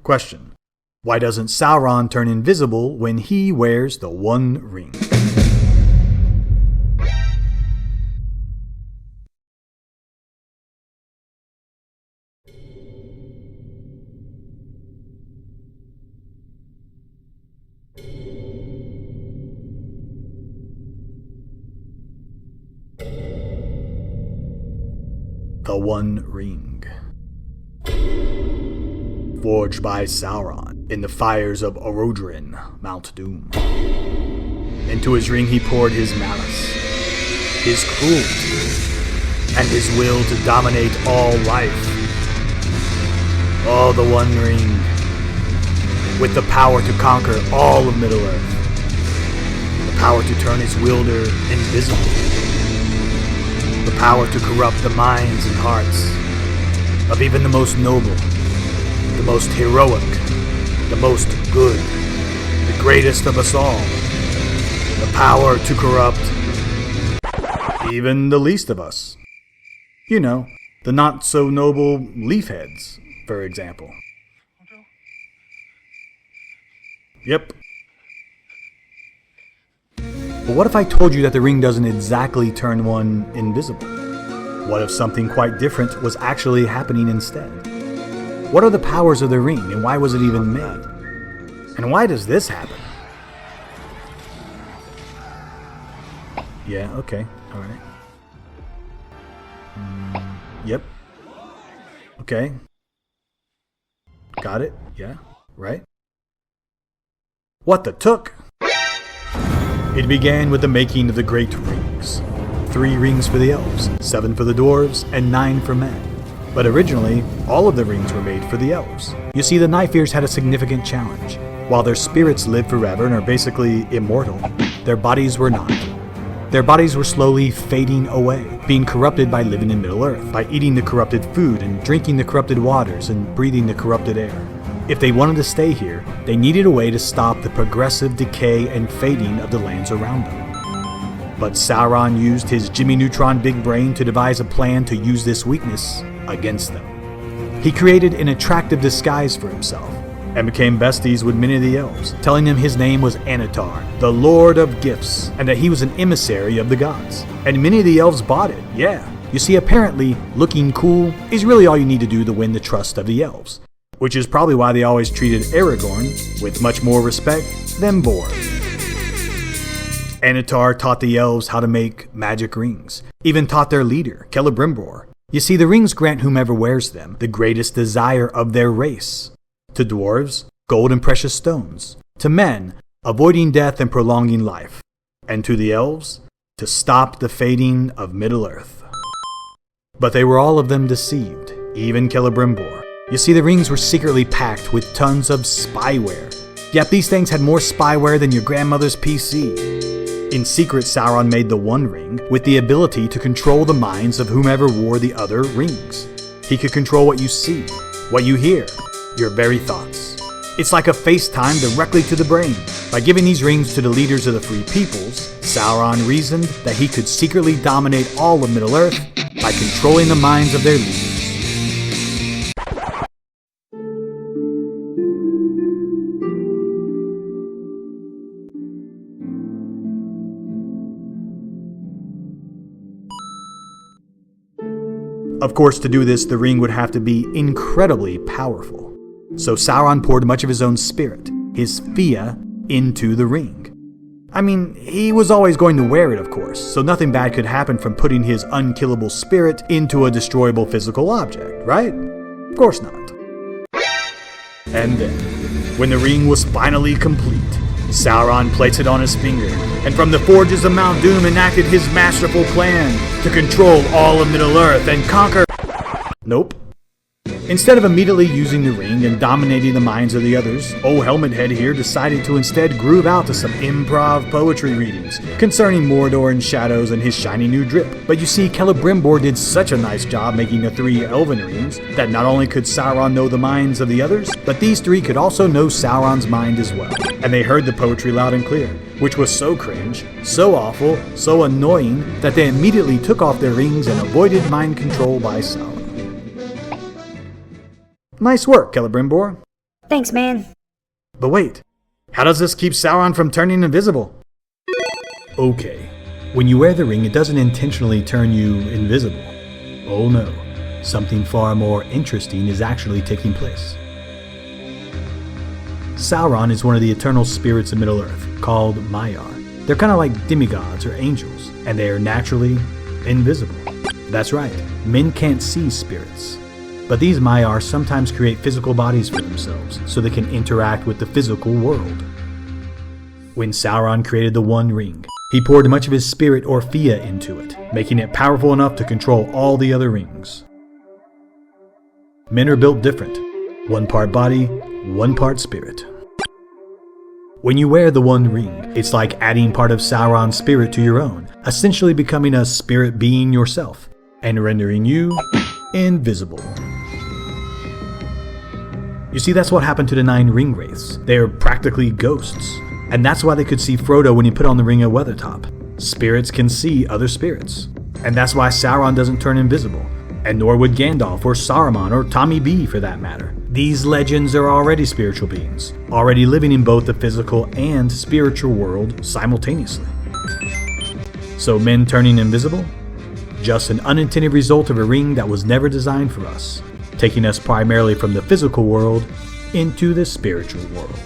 Question: why doesn't Sauron turn invisible when he wears the One Ring? The One Ring. Forged by Sauron in the fires of Orodruin, Mount Doom. Into his ring he poured his malice, his cruelty, and his will to dominate all life. Oh, the One Ring, with the power to conquer all of Middle-earth, the power to turn his wielder invisible, the power to corrupt the minds and hearts of even the most noble, the most heroic, the most good, the greatest of us all, the power to corrupt even the least of us. You know, the not-so-noble leafheads, for example. Yep. But what if I told you that the ring doesn't exactly turn one invisible? What if something quite different was actually happening instead? What are the powers of the ring, and why was it even made? And why does this happen? Yeah, okay, alright. Yep. Okay. Got it, yeah, right. What the took? It began with the making of the Great Rings. 3 rings for the elves, 7 for the dwarves, and 9 for men. But originally, all of the rings were made for the elves. You see, the Night-Fears had a significant challenge. While their spirits live forever and are basically immortal, their bodies were not. Their bodies were slowly fading away, being corrupted by living in Middle-earth, by eating the corrupted food and drinking the corrupted waters and breathing the corrupted air. If they wanted to stay here, they needed a way to stop the progressive decay and fading of the lands around them. But Sauron used his Jimmy Neutron big brain to devise a plan to use this weakness against them. He created an attractive disguise for himself, and became besties with many of the elves, telling them his name was Anatar, the Lord of Gifts, and that he was an emissary of the gods. And many of the elves bought it, yeah. You see, apparently, looking cool is really all you need to do to win the trust of the elves, which is probably why they always treated Aragorn with much more respect than Boromir. Anatar taught the elves how to make magic rings, even taught their leader, Celebrimbor. You see, the rings grant whomever wears them the greatest desire of their race. To dwarves, gold and precious stones. To men, avoiding death and prolonging life. And to the elves, to stop the fading of Middle-earth. But they were all of them deceived, even Celebrimbor. You see, the rings were secretly packed with tons of spyware. Yet these things had more spyware than your grandmother's PC. In secret, Sauron made the One Ring with the ability to control the minds of whomever wore the other rings. He could control what you see, what you hear, your very thoughts. It's like a FaceTime directly to the brain. By giving these rings to the leaders of the Free Peoples, Sauron reasoned that he could secretly dominate all of Middle-earth by controlling the minds of their leaders. Of course, to do this, the ring would have to be incredibly powerful. So Sauron poured much of his own spirit, his Fia, into the ring. I mean, he was always going to wear it, of course, so nothing bad could happen from putting his unkillable spirit into a destroyable physical object, right? Of course not. And then, when the ring was finally complete, Sauron placed it on his finger, and from the forges of Mount Doom enacted his masterful plan to control all of Middle-earth and conquer... Nope. Instead of immediately using the ring and dominating the minds of the others, old Helmet Head here decided to instead groove out to some improv poetry readings concerning Mordor and shadows and his shiny new drip. But you see, Celebrimbor did such a nice job making the 3 elven rings that not only could Sauron know the minds of the others, but these 3 could also know Sauron's mind as well. And they heard the poetry loud and clear, which was so cringe, so awful, so annoying that they immediately took off their rings and avoided mind control by Sauron. Nice work, Celebrimbor. Thanks, man. But wait, how does this keep Sauron from turning invisible? Okay, when you wear the ring, it doesn't intentionally turn you invisible. Oh no, something far more interesting is actually taking place. Sauron is one of the eternal spirits of Middle-earth, called Maiar. They're kind of like demigods or angels, and they are naturally invisible. That's right, men can't see spirits. But these Maiar sometimes create physical bodies for themselves, so they can interact with the physical world. When Sauron created the One Ring, he poured much of his spirit or Fia into it, making it powerful enough to control all the other rings. Men are built different. 1 part body, 1 part spirit. When you wear the One Ring, it's like adding part of Sauron's spirit to your own, essentially becoming a spirit being yourself, and rendering you invisible. You see, that's what happened to the 9 ring wraiths. They are practically ghosts, and that's why they could see Frodo when he put on the Ring of Weathertop. Spirits can see other spirits, and that's why Sauron doesn't turn invisible, and nor would Gandalf or Saruman or Tommy B for that matter. These legends are already spiritual beings, already living in both the physical and spiritual world simultaneously. So men turning invisible? Just an unintended result of a ring that was never designed for us, taking us primarily from the physical world into the spiritual world.